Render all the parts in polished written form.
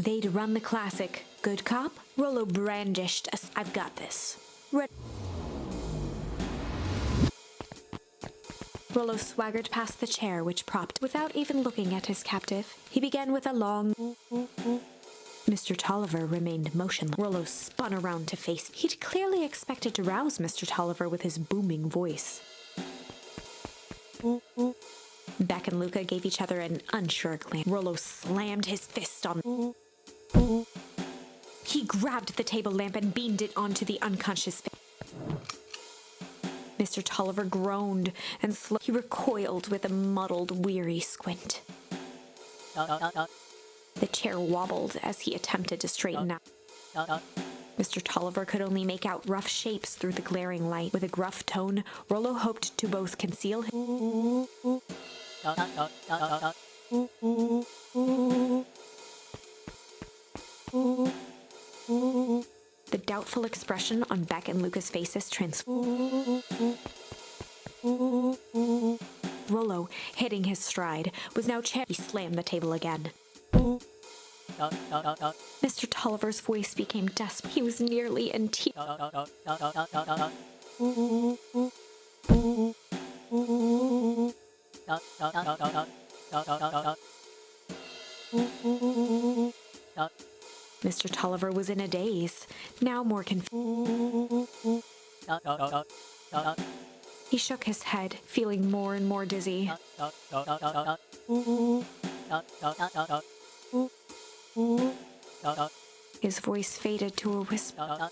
They'd run the classic, good cop? Rollo brandished a I've got this. Rollo swaggered past the chair which propped without even looking at his captive. He began with a long Mr. Tolliver remained motionless. Rollo spun around to face. He'd clearly expected to rouse Mr. Tolliver with his booming voice. Beck and Luca gave each other an unsure glance. Rollo slammed his fist on. He grabbed the table lamp and beamed it onto the unconscious face. Mr. Tolliver groaned and he recoiled with a muddled, weary squint. The chair wobbled as he attempted to straighten up. Mr. Tolliver could only make out rough shapes through the glaring light. With a gruff tone, Rollo hoped to both conceal the doubtful expression on Beck and Luca's faces transformed. Rollo, hitting his stride, was now He slammed the table again. Mr. Tolliver's voice became desperate. He was nearly in tears. Mr. Tolliver was in a daze, now more confused. He shook his head, feeling more and more dizzy. His voice faded to a whisper.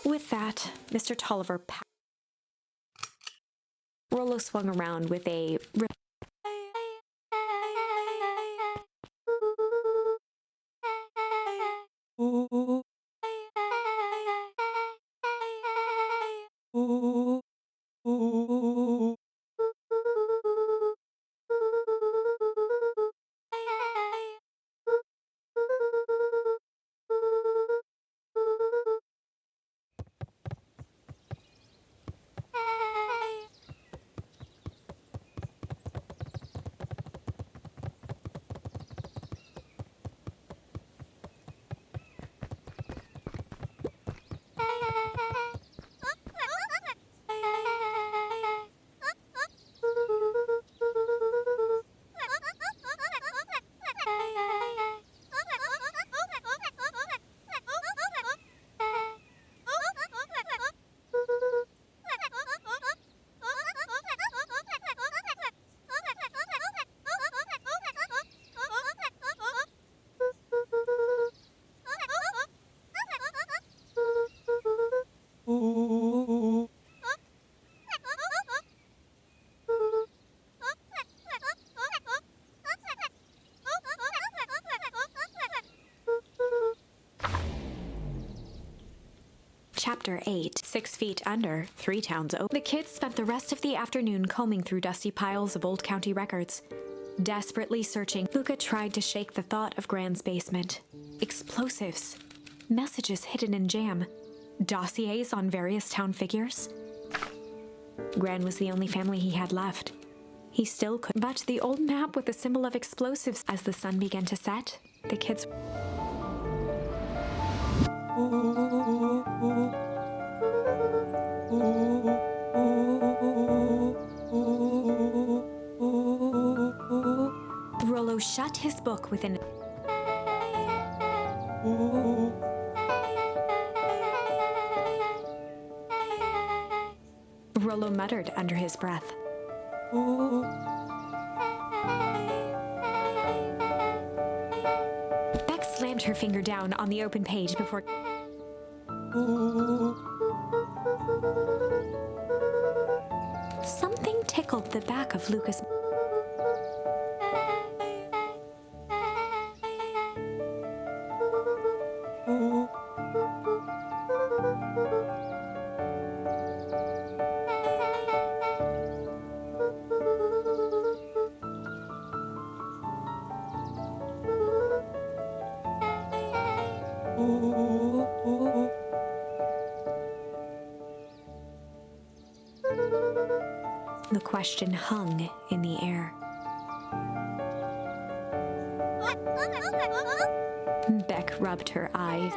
With that, Mr. Tolliver Rollo swung around with a Chapter 8, 6 Feet Under, 3 Towns Over. The kids spent the rest of the afternoon combing through dusty piles of old county records. Desperately searching, Luca tried to shake the thought of Gran's basement. Explosives. Messages hidden in jam. Dossiers on various town figures. Gran was the only family he had left. He still could. But the old map with the symbol of explosives. As the sun began to set, the kids... Rollo shut his book with an... Rollo muttered under his breath. Beck slammed her finger down on the open page before... Something tickled the back of Luca's... The question hung in the air. rubbed her eyes.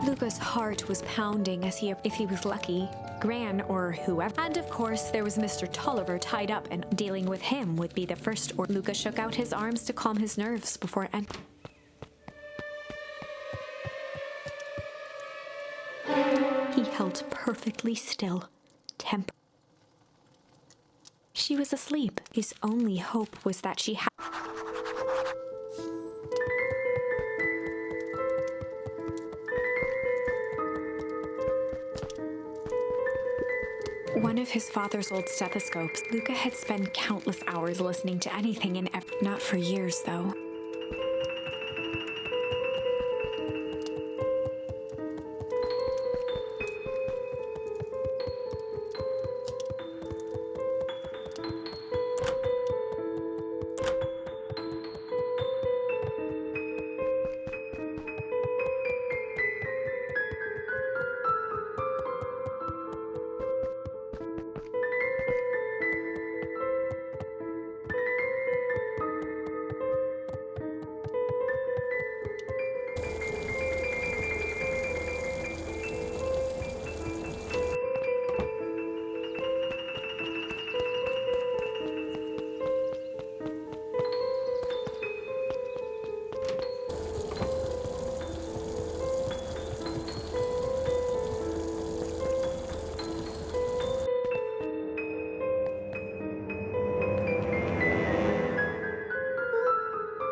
Luca's heart was pounding as if he was lucky, Gran or whoever. And of course, there was Mr. Tolliver tied up, and dealing with him would be the first. Or Luca shook out his arms to calm his nerves before he held perfectly still. She was asleep. His only hope was that she had. One of his father's old stethoscopes. Luca had spent countless hours listening to anything and not for years, though.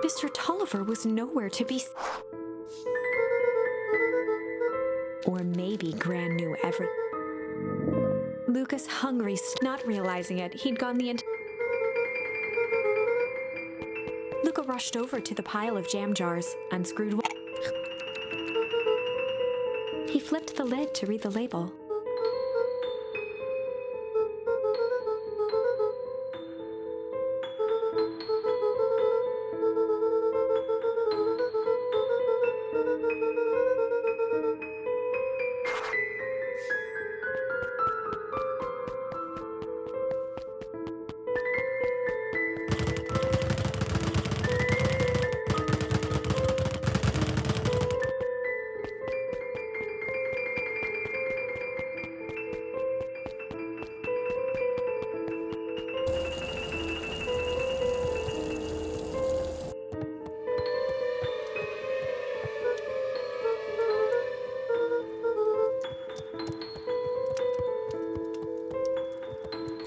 Mr. Tolliver was nowhere to be. Or maybe Gran knew everything. Lucas hungry, not realizing it, he'd gone the Luca rushed over to the pile of jam jars, unscrewed one. He flipped the lid to read the label.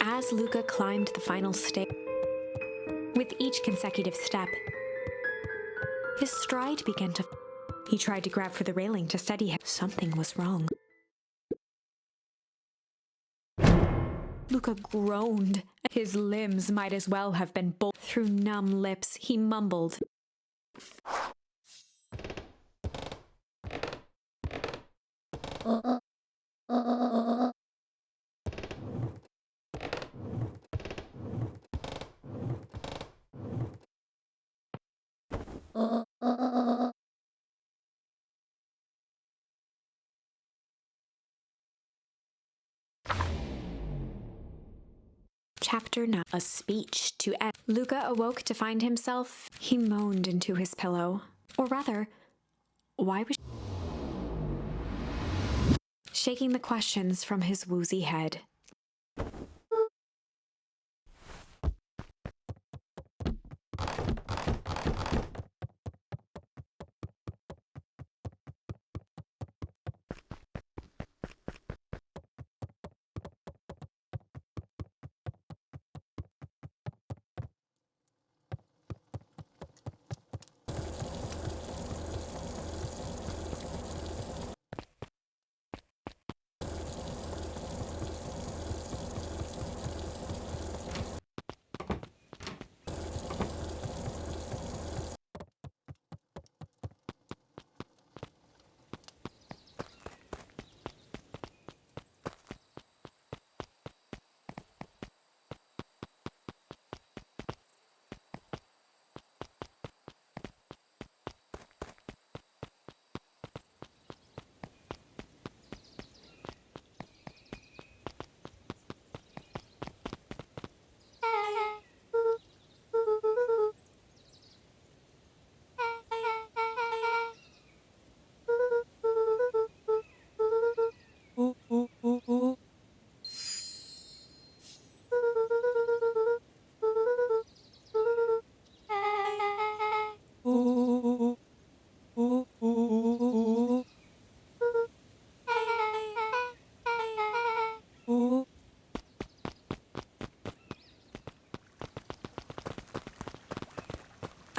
As Luca climbed the final stair, with each consecutive step, his stride began to. He tried to grab for the railing to steady him. Something was wrong. Luca groaned. His limbs might as well have been bolted. Through numb lips, he mumbled. Chapter 9. A speech to end. Luca awoke to find himself. He moaned into his pillow. Or rather, why was shaking the questions from his woozy head.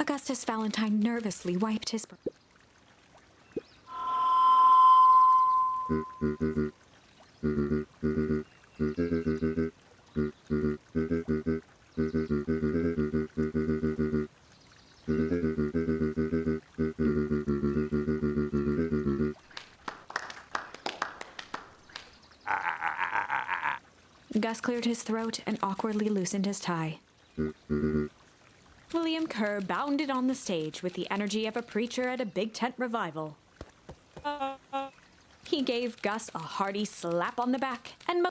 Augustus Valentine nervously wiped his brow. Gus cleared his throat and awkwardly loosened his tie. William Kerr bounded on the stage with the energy of a preacher at a big tent revival. He gave Gus a hearty slap on the back and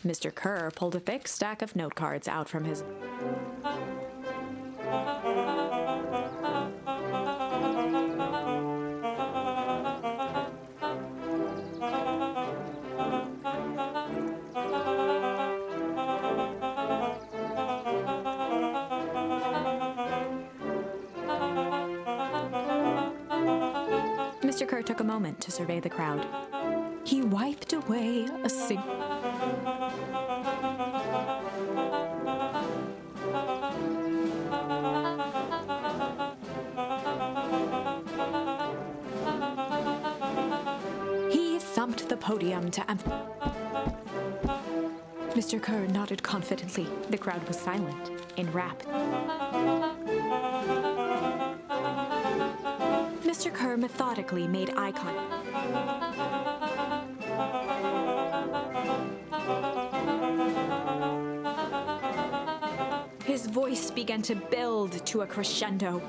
Mr. Kerr pulled a thick stack of note cards out from his... Mr. Kerr took a moment to survey the crowd. He wiped away a He thumped the podium to Mr. Kerr nodded confidently. The crowd was silent, enwrapped. Mr. Kerr methodically made eye contact. His voice began to build to a crescendo.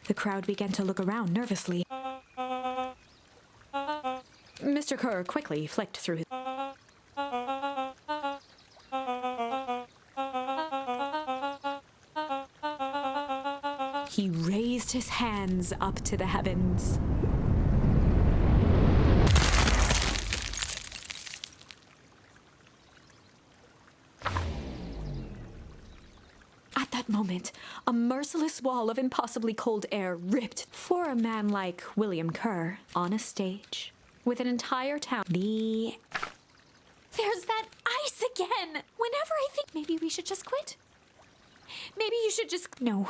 The crowd began to look around nervously. Mr. Kerr quickly flicked through his... He raised his hands up to the heavens. At that moment, a merciless wall of impossibly cold air ripped for a man like William Kerr on a stage with an entire town. There's that ice again! Whenever I think maybe we should just quit. Maybe you should just... No,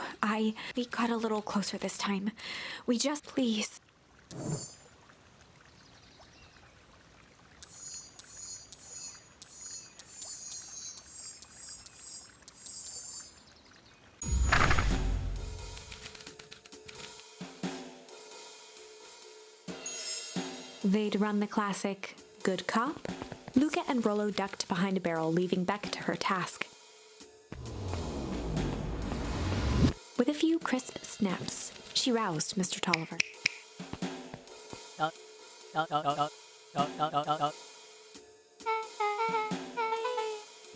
we got a little closer this time. We just... Please. They'd run the classic good cop. Luca and Rollo ducked behind a barrel, leaving Beck to her task. With a few crisp snaps, she roused Mr. Tolliver.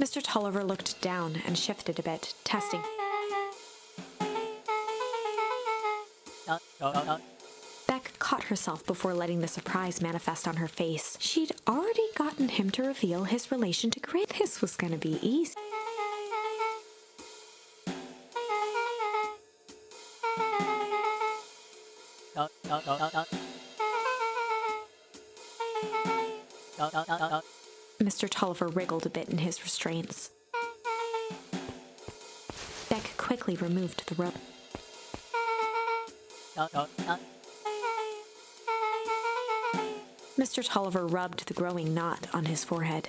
Mr. Tolliver looked down and shifted a bit, testing. Beck caught herself before letting the surprise manifest on her face. She'd already gotten him to reveal his relation to Grant. This was gonna be easy. Mr. Tolliver wriggled a bit in his restraints. Beck quickly removed the rope. Mr. Tolliver rubbed the growing knot on his forehead.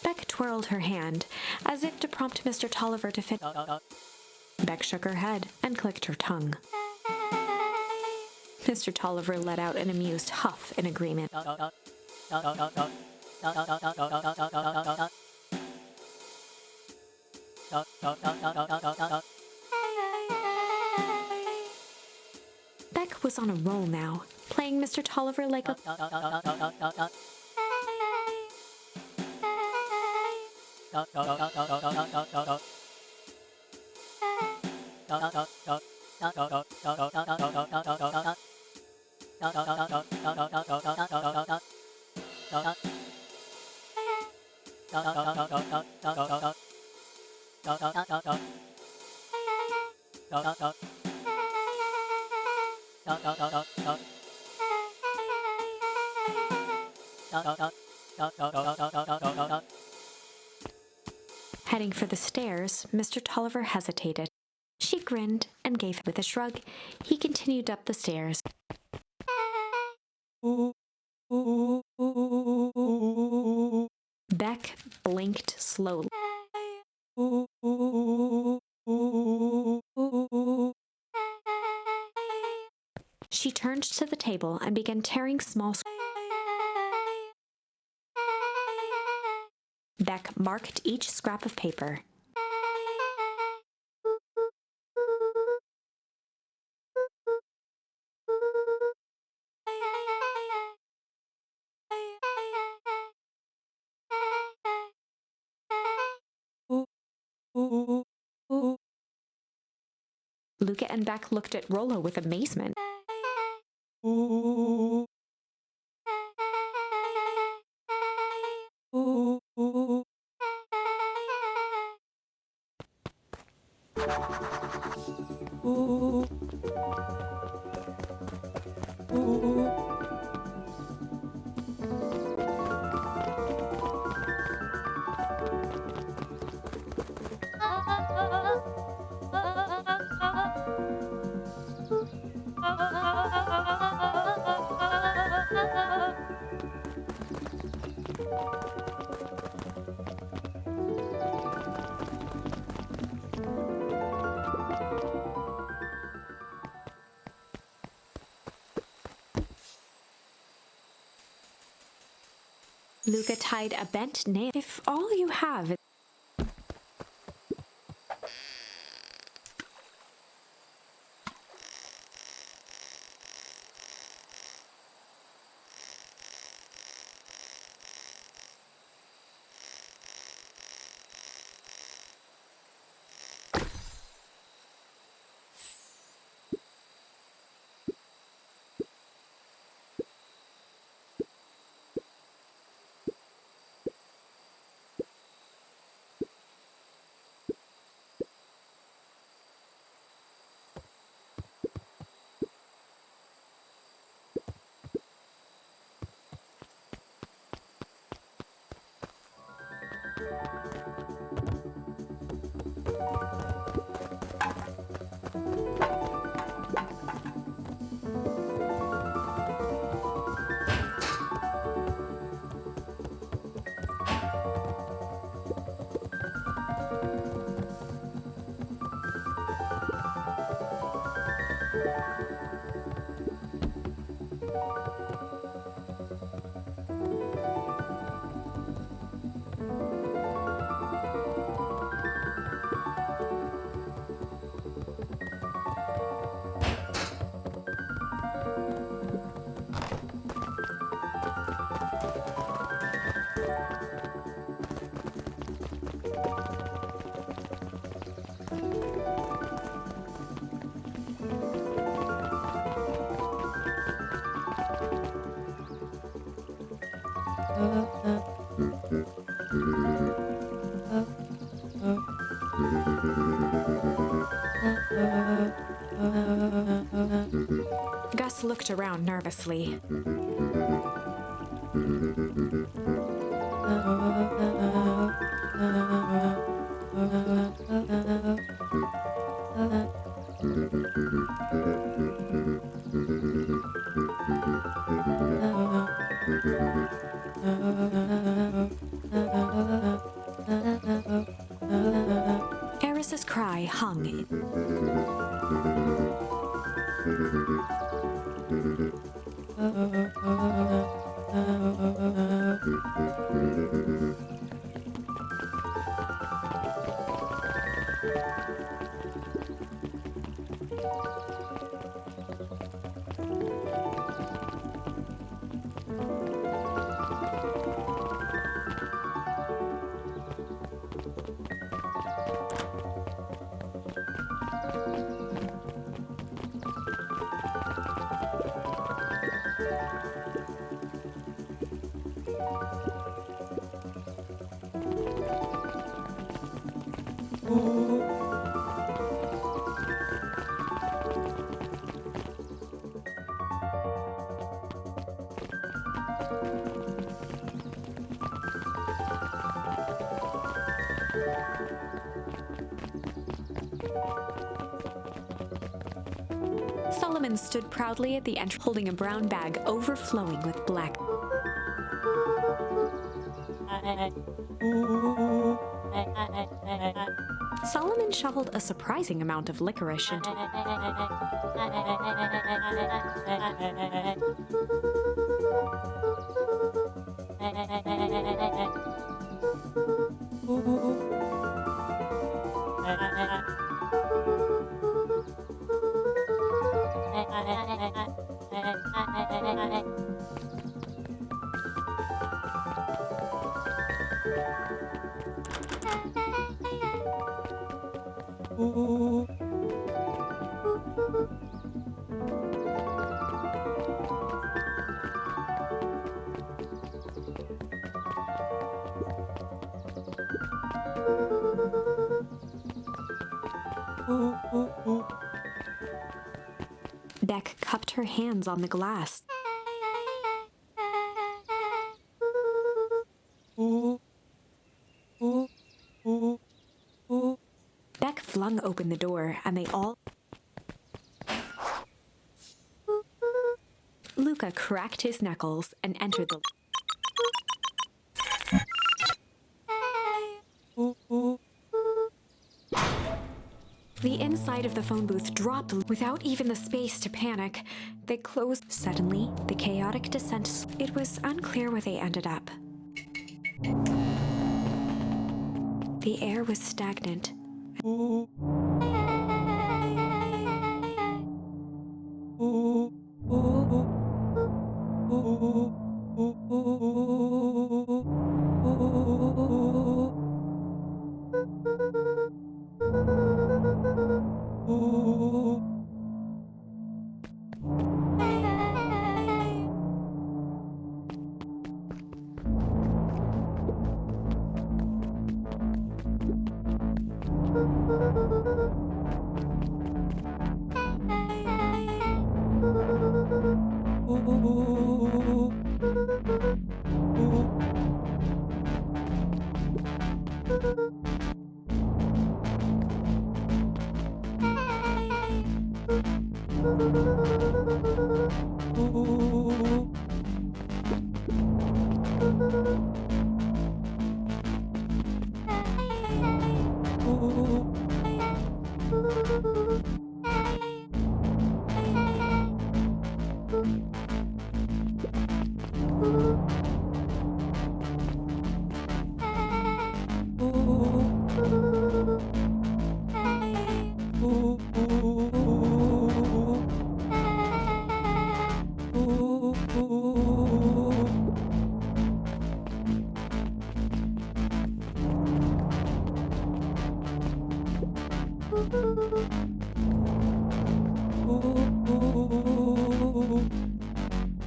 Beck twirled her hand, as if to prompt Mr. Tolliver to fit. Beck shook her head and clicked her tongue. Mr. Tolliver let out an amused huff in agreement. Beck was on a roll now, playing Mr. Tolliver like a... Heading for the stairs, Mr. Tolliver hesitated. She grinned and gave with a shrug. He continued up the stairs. Beck blinked slowly. She turned to the table and began tearing small. Beck marked each scrap of paper. Luca and Beck looked at Rollo with amazement. Luca tied a bent nail. If all you have is... Gus looked around nervously. Eris's cry hung. Solomon stood proudly at the entrance, holding a brown bag overflowing with black. Solomon shoveled a surprising amount of licorice into Beck cupped her hands on the glass. Beck flung open the door, and they all... Luca cracked his knuckles and entered the... The inside of the phone booth dropped without even the space to panic. They closed. Suddenly, the chaotic descent... It was unclear where they ended up. The air was stagnant.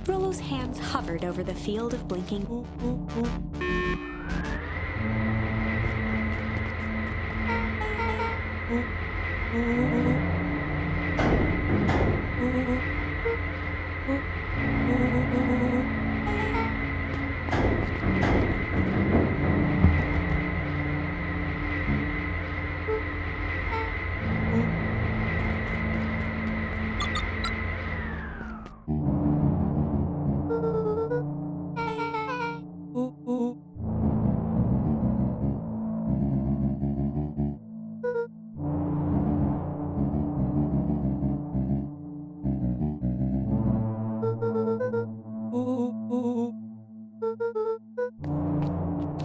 Rollo's hands hovered over the field of blinking.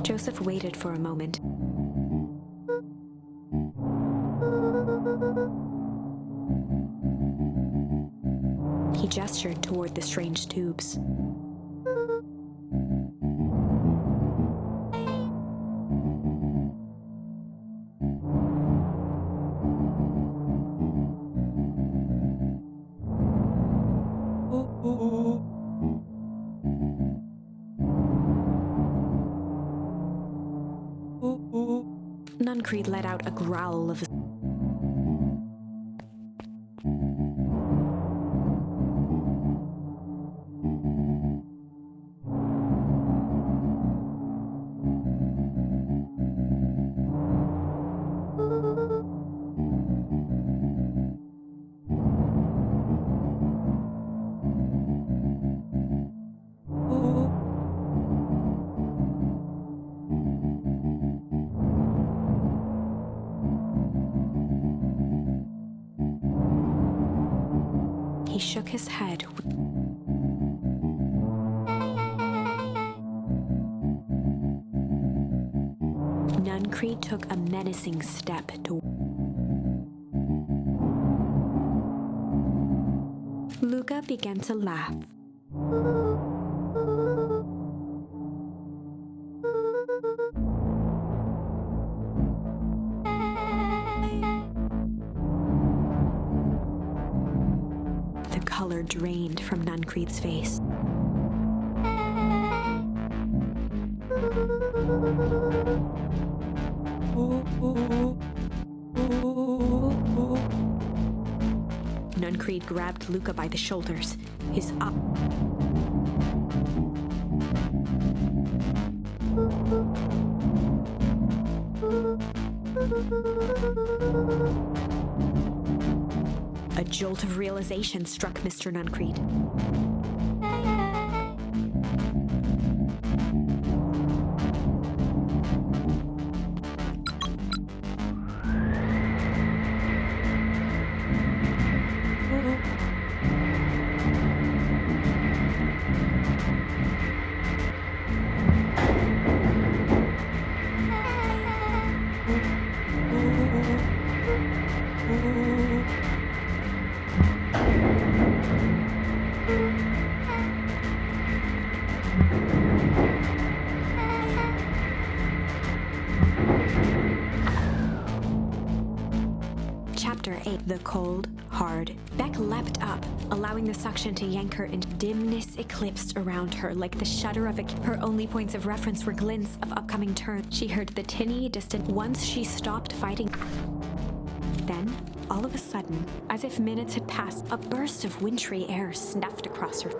Joseph waited for a moment. He gestured toward the strange tubes. Nuncreed let out a growl of... He shook his head. Nuncreed took a menacing step toward... Luca began to laugh. The color drained from Nuncreed's face. Nuncreed grabbed Luca by the shoulders. His up. A jolt of realization struck Mr. Nuncreed. Chapter 8. The Cold, Hard. Beck leapt up, allowing the suction to yank her into dimness eclipsed around her like the shudder of her only points of reference were glints of upcoming turns. She heard the tinny, distant... Once she stopped fighting. Then, all of a sudden, as if minutes had passed, a burst of wintry air snuffed across her.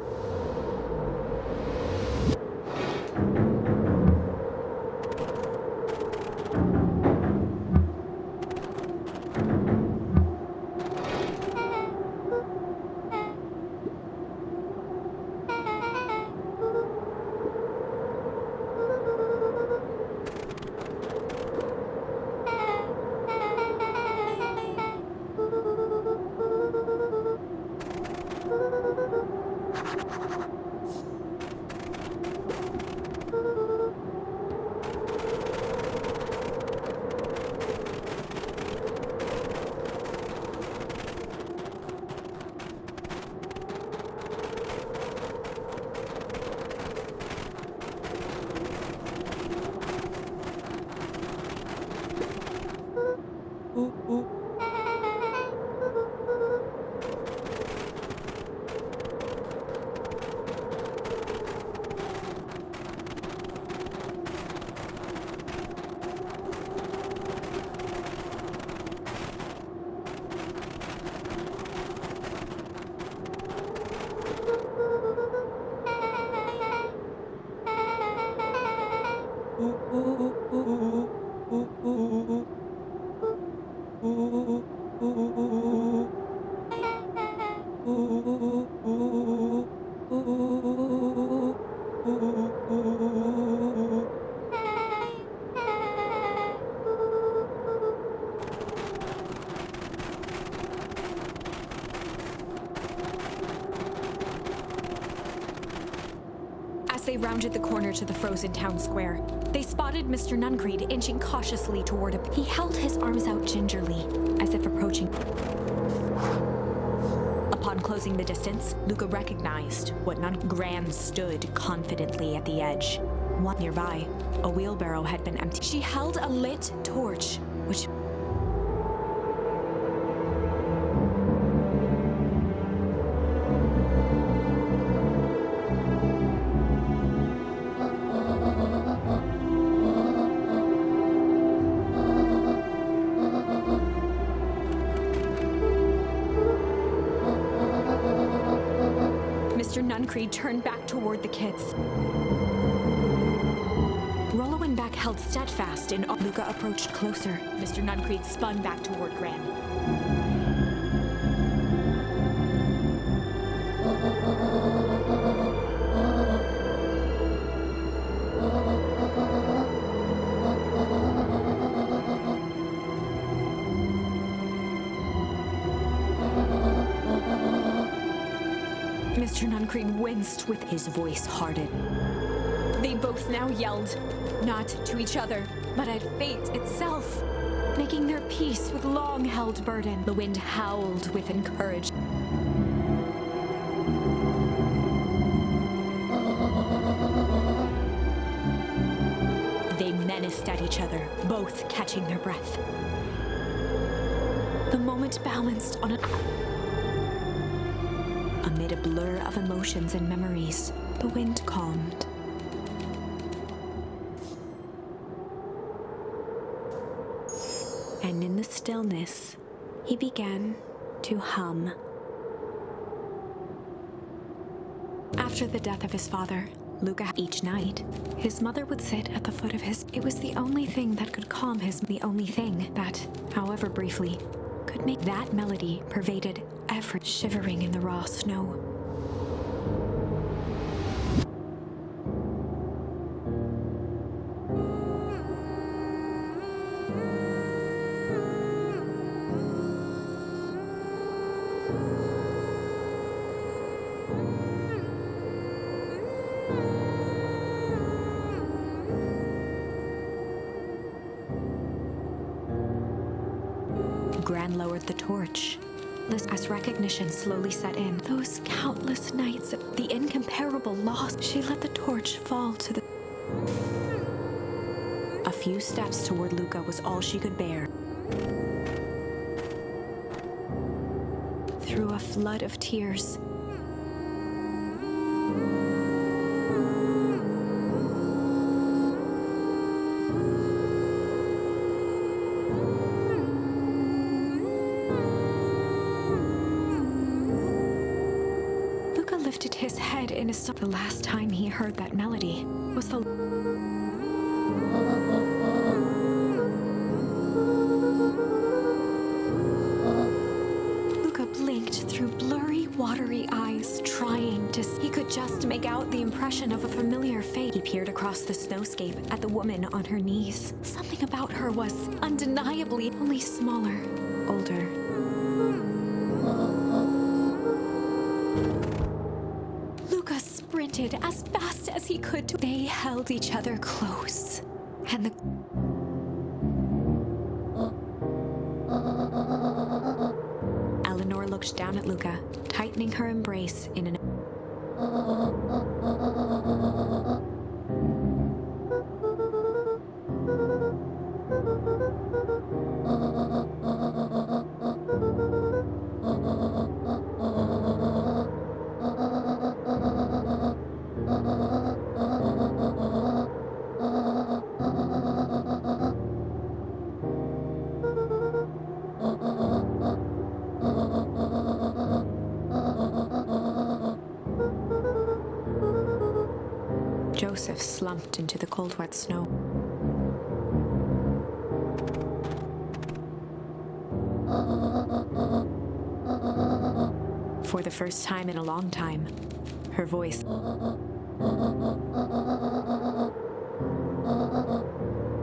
They rounded the corner to the frozen town square. They spotted Mr. Nuncreed inching cautiously toward him. He held his arms out gingerly, as if approaching. Upon closing the distance, Luca recognized what Gran stood confidently at the edge. One nearby, a wheelbarrow had been empty. She held a lit torch, which... Nuncreed turned back toward the kids. Rollo and Beck held steadfast in awe. Luca approached closer. Mr. Nuncreed spun back toward Gran. Mr. Nuncreed winced with his voice hardened. They both now yelled, not to each other, but at fate itself, making their peace with long-held burden. The wind howled with encouragement. They menaced at each other, both catching their breath. The moment balanced on Amid a blur of emotions and memories, the wind calmed. And in the stillness, he began to hum. After the death of his father, Luca, each night, his mother would sit at the foot of his. It was the only thing that could calm the only thing that, however briefly, could make that melody pervaded every shivering in the raw snow. Gran lowered the torch. As recognition slowly set in, those countless nights of the incomparable loss, she let the torch fall to the... A few steps toward Luca was all she could bear. Through a flood of tears, lifted his head in a song. The last time he heard that melody was the... Luca blinked through blurry, watery eyes, trying to see. He could just make out the impression of a familiar face. He peered across the snowscape at the woman on her knees. Something about her was undeniably only smaller, older. Sprinted as fast as he could. They held each other close, and the... Eleanor looked down at Luca, tightening her embrace in an... Joseph slumped into the cold, wet snow. For the first time in a long time, her voice...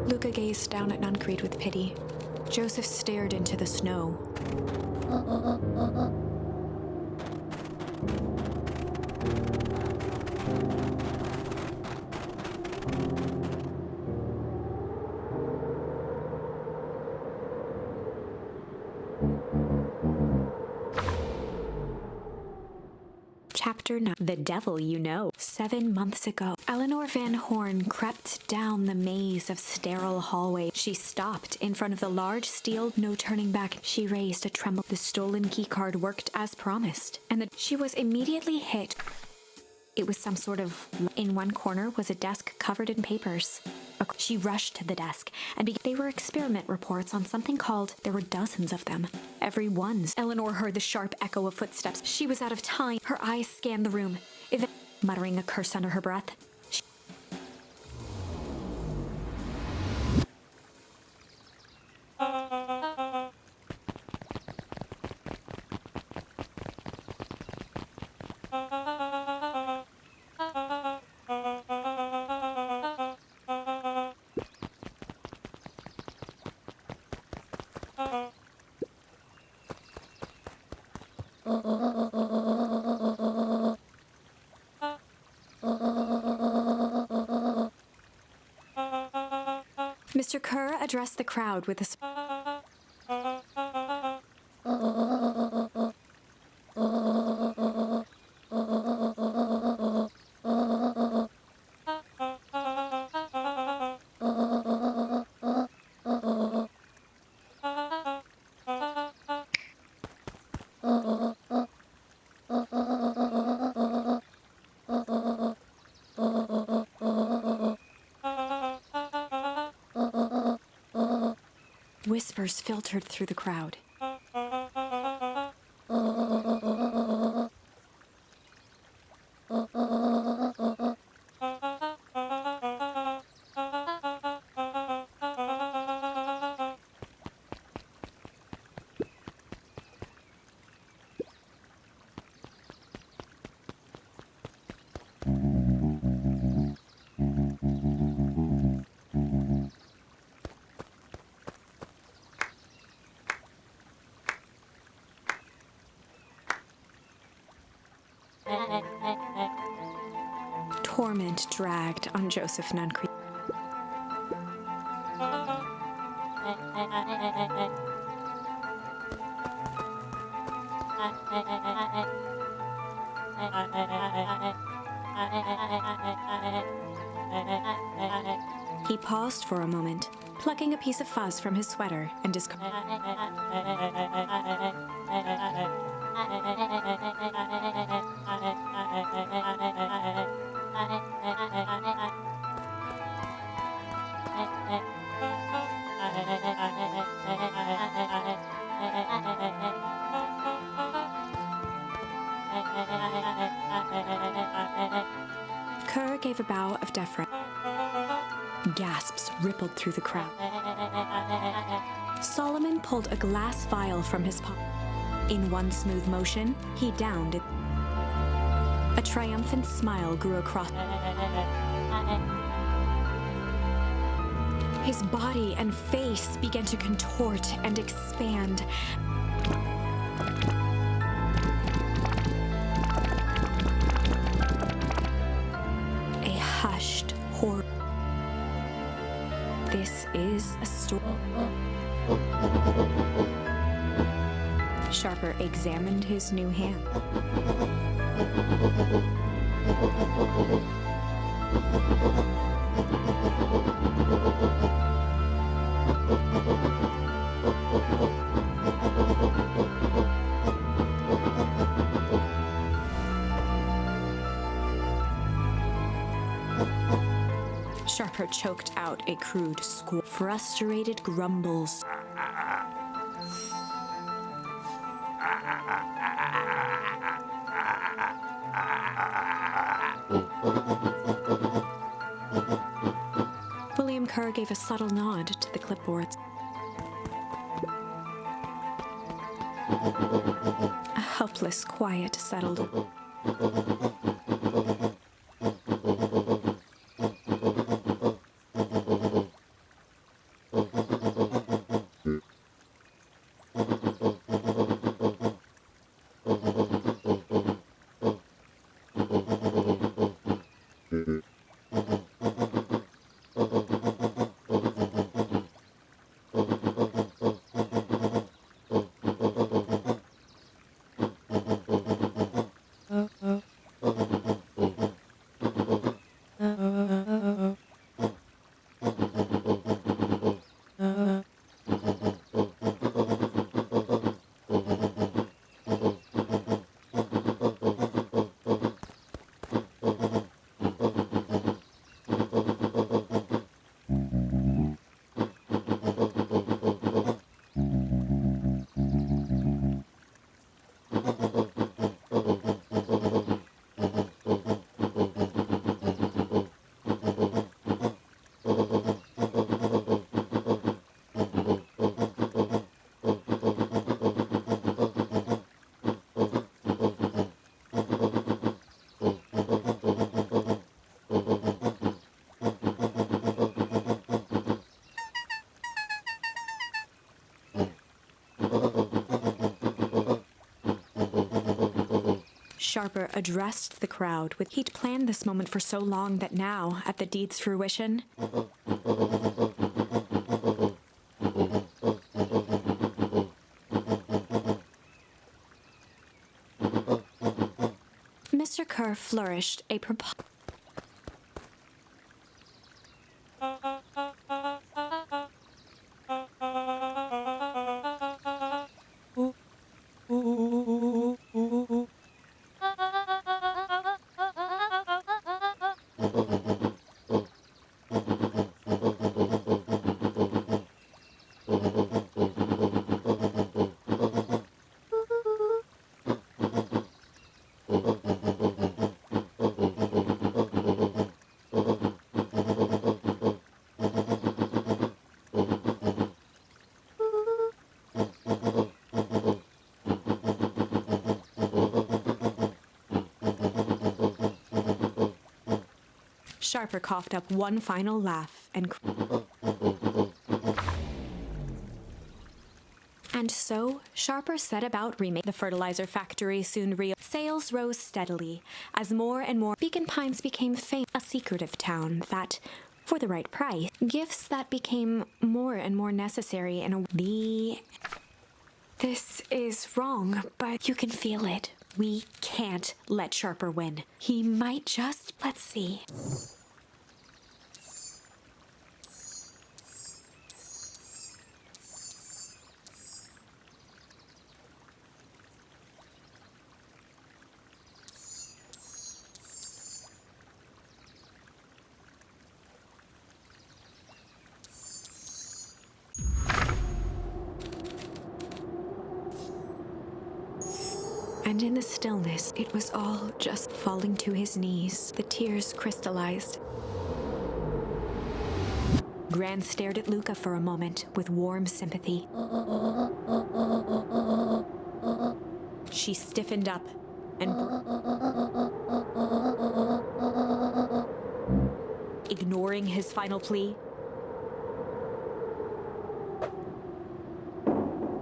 Luca gazed down at Nuncreed with pity. Joseph stared into the snow. Chapter 9. The Devil You Know. 7 months ago, Eleanor Van Horn crept down the maze of sterile hallway. She stopped in front of the large steel, no turning back. She raised a tremble. The stolen keycard worked as promised, and she was immediately hit. It was some sort of... In one corner was a desk covered in papers. She rushed to the desk, and they were experiment reports on something called... There were dozens of them. Every one. Eleanor heard the sharp echo of footsteps. She was out of time. Her eyes scanned the room. muttering a curse under her breath. Mr. Kerr addressed the crowd with a Whispers filtered through the crowd. Torment dragged on Joseph Nuncreek. He paused for a moment, plucking a piece of fuzz from his sweater and discarding. Kerr gave a bow of deference. Gasps rippled through the crowd. Solomon pulled a glass vial from his pocket. In one smooth motion, he downed it. A triumphant smile grew across. His body and face began to contort and expand. A hushed horror. This is a story. Sharper examined his new hand. Sharper choked out a crude squall. Frustrated grumbles. William Kerr gave a subtle nod to the clipboards. A helpless quiet settled. Sharper addressed the crowd with he'd planned this moment for so long that now, at the deed's fruition, Mr. Kerr flourished a Sharper coughed up one final laugh and so Sharper set about remake. The fertilizer factory soon sales rose steadily as more and more Beacon Pines became a secretive town that, for the right price, gifts that became more and more necessary in This is wrong, but you can feel it. We can't let Sharper win. He might just, let's see. And in the stillness, it was all just falling to his knees. The tears crystallized. Gran stared at Luca for a moment with warm sympathy. She stiffened up and ignoring his final plea.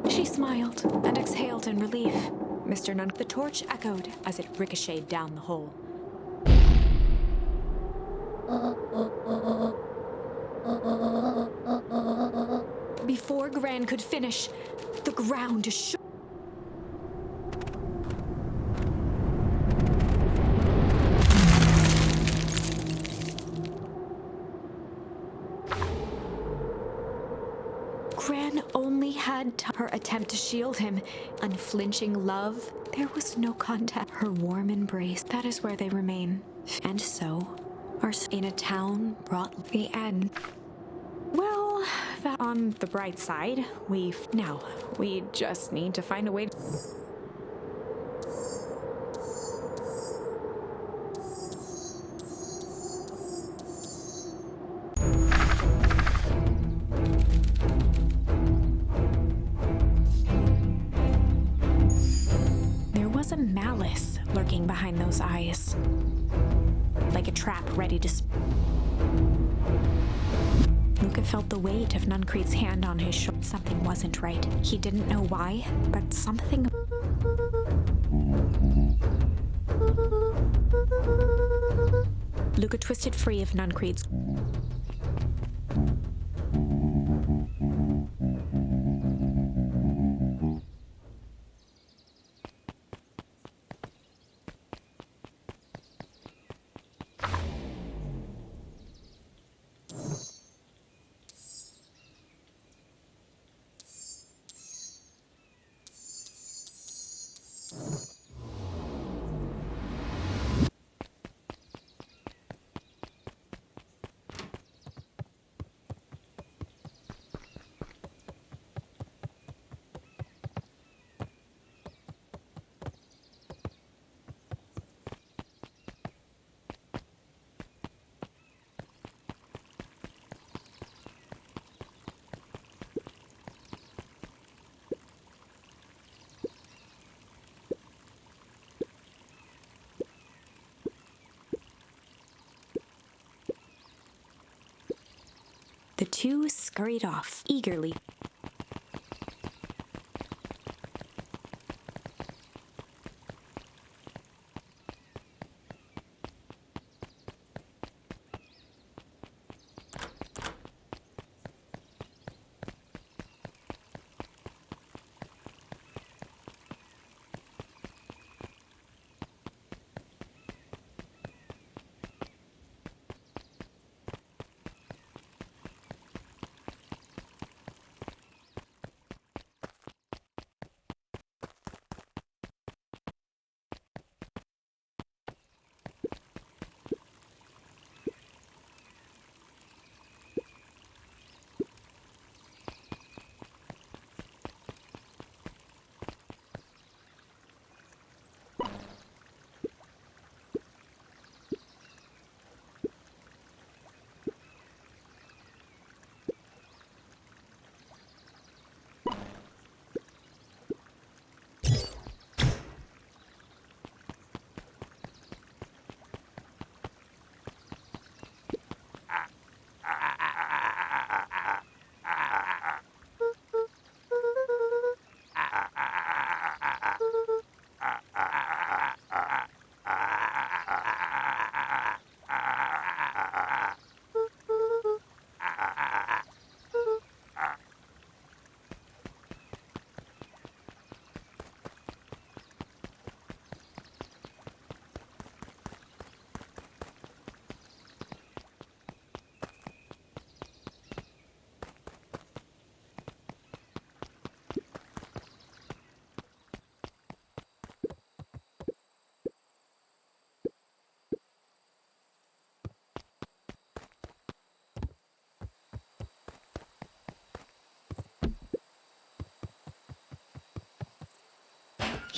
She smiled and exhaled in relief. Mr. Nunn, the torch echoed as it ricocheted down the hole. Before Gran could finish, the ground shook. Gran only had her attempt to shield him. Unflinching love, there was no contact. Her warm embrace, that is where they remain. And so, our in a town brought the end. Well, that on the bright side, we just need to find a way to... A malice lurking behind those eyes, like a trap ready to Luca felt the weight of Nuncrete's hand on his shoulder. Something wasn't right. He didn't know why, but something... Luca twisted free of Nuncrete's... The two scurried off eagerly.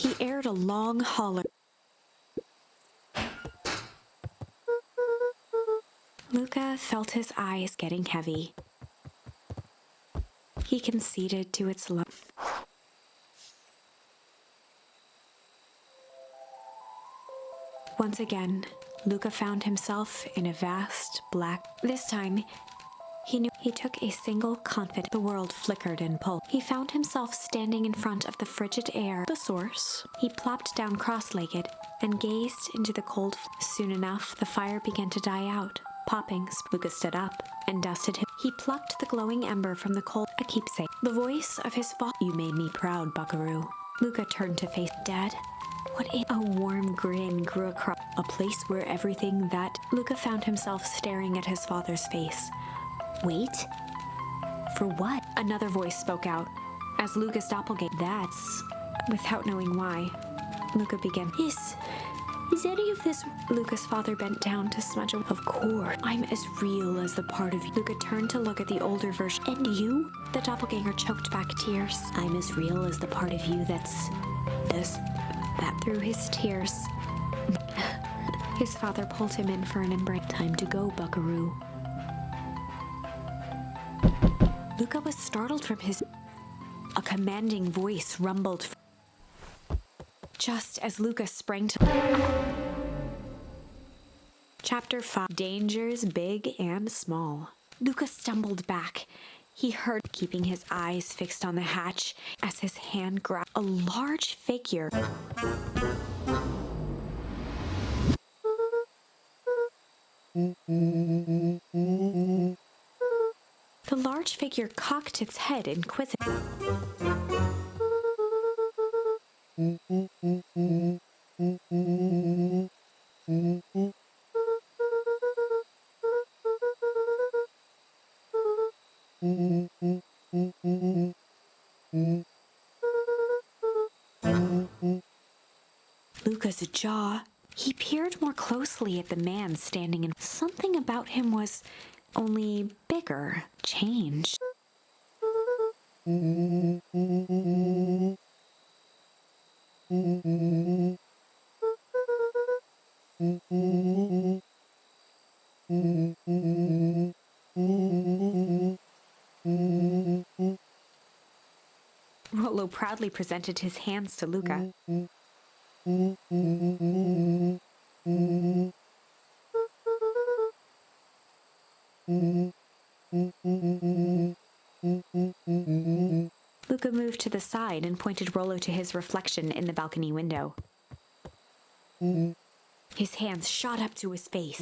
He aired a long holler. Luca felt his eyes getting heavy. He conceded to its low. Once again, Luca found himself in a vast black. This time, he knew he took a single confident. The world flickered and pulled. He found himself standing in front of the frigid air, the source. He plopped down cross-legged and gazed into the cold. Soon enough, the fire began to die out. Popping, Luca stood up and dusted him. He plucked the glowing ember from the coal, a keepsake. The voice of his father. You made me proud, Buckaroo. Luca turned to face Dad. What a warm grin grew across a place where everything that Luca found himself staring at his father's face. Wait? For what? Another voice spoke out as Luca's doppelganger. That's without knowing why. Luca began. Is any of this? Luca's father bent down to smudge. Of course, I'm as real as the part of you. Luca turned to look at the older version. And you? The doppelganger choked back tears. I'm as real as the part of you that's this. That through his tears. His father pulled him in for an embrace. Time to go, Buckaroo. Luca was startled from his. A commanding voice rumbled. Just as Luca sprang to. Chapter 5. Dangers big and small. Luca stumbled back. He heard, keeping his eyes fixed on the hatch, as his hand grabbed a large figure. The large figure cocked its head inquisitively. Luca's jaw. He peered more closely at the man standing in. Something about him was only bigger, changed. Rollo proudly presented his hands to Luca. Luca moved to the side and pointed Rollo to his reflection in the balcony window. His hands shot up to his face.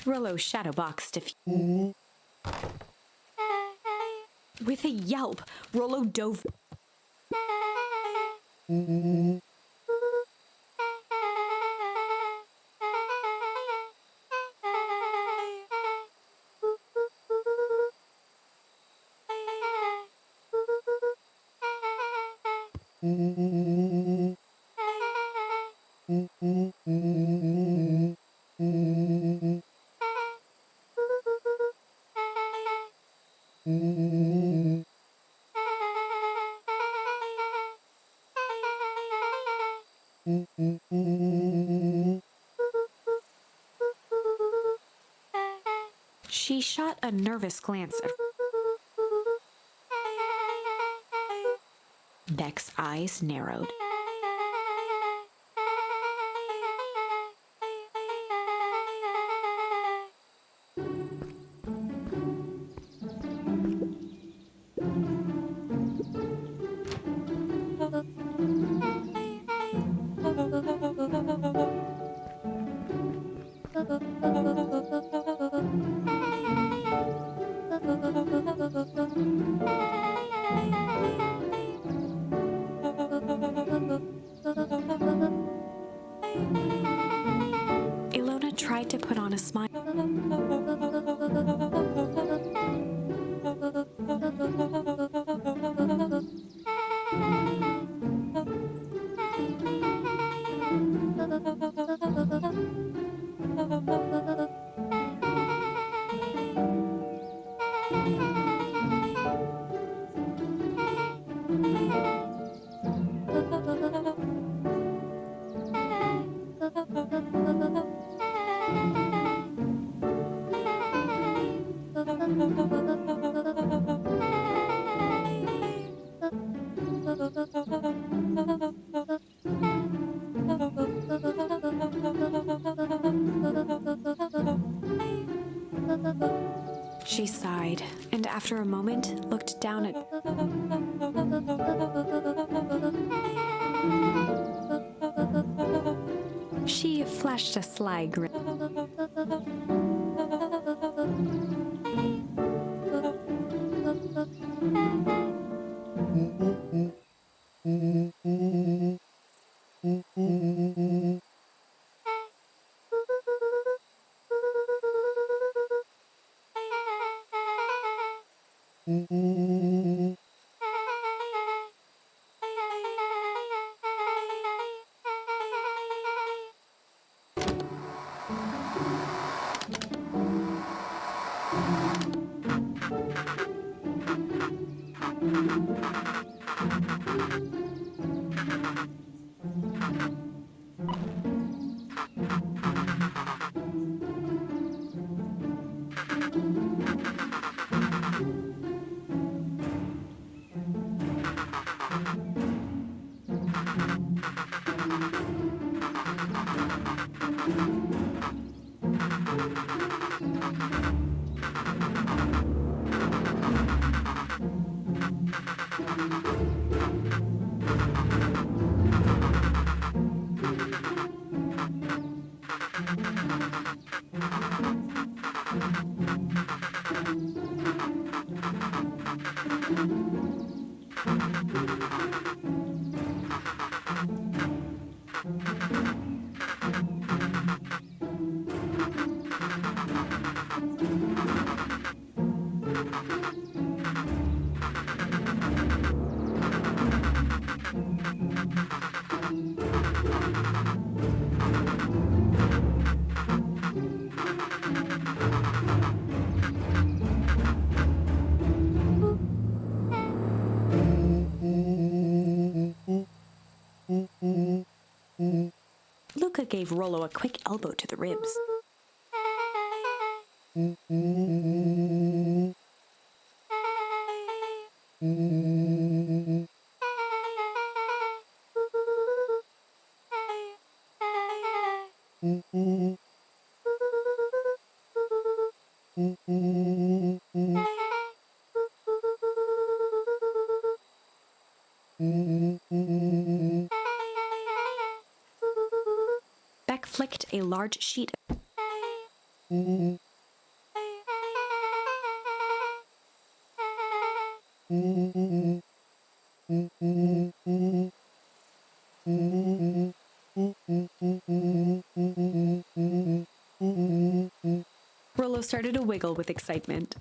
Rollo shadowboxed a few. With a yelp, Rollo dove. She shot a nervous glance at Beck's eyes narrowed. tried to put on a smile. She sighed, and after a moment, looked down at... She flashed a sly grin. Luca gave Rollo a quick elbow to the ribs. Beck flicked a large sheet of... Rollo started to wiggle with excitement.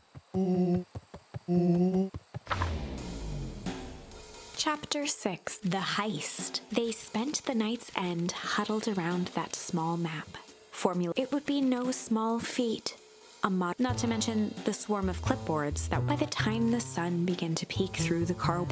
Chapter 6, The Heist. They spent the night's end huddled around that small map. It would be no small feat. Not to mention the swarm of clipboards that by the time the sun began to peek through the car,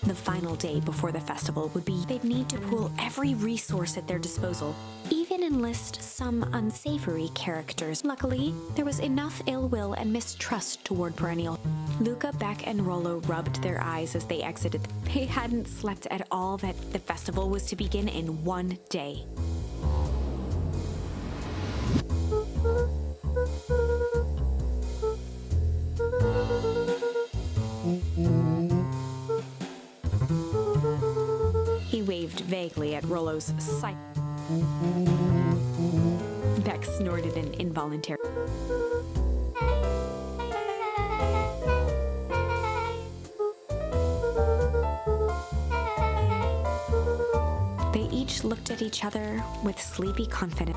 the final day before the festival would be they'd need to pool every resource at their disposal, even enlist some unsavory characters. Luckily, there was enough ill will and mistrust toward Perennial. Luca, Beck, and Rollo rubbed their eyes as they exited. They hadn't slept at all that the festival was to begin in one day. He waved vaguely at Rollo's sight. Beck snorted an involuntary. They each looked at each other with sleepy confidence.